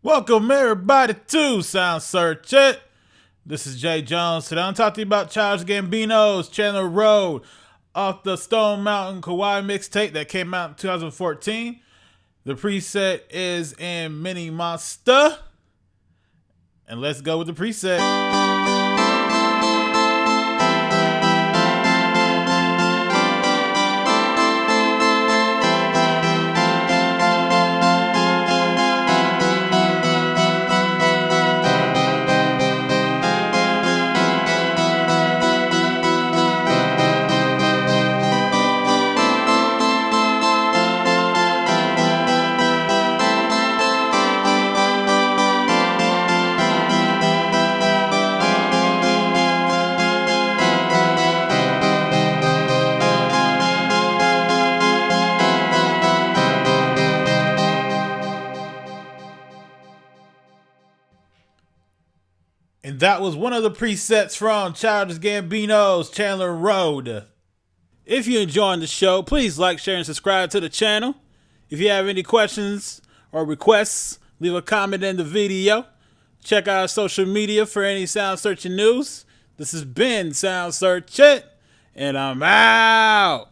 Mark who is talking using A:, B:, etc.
A: Welcome everybody to Sound Searchin. This is Jay Jones. Today I'm talking to you about Childish Gambino's Chandler Road off the Stone Mountain Kauai mixtape that came out in 2014. The preset is in Mini Monster. And let's go with the preset. And that was one of the presets from Childish Gambino's Chandler Road. If you're enjoying the show, please like, share, and subscribe to the channel. If you have any questions or requests, leave a comment in the video. Check out our social media for any Sound Searching news. This has been Sound Searching, and I'm out.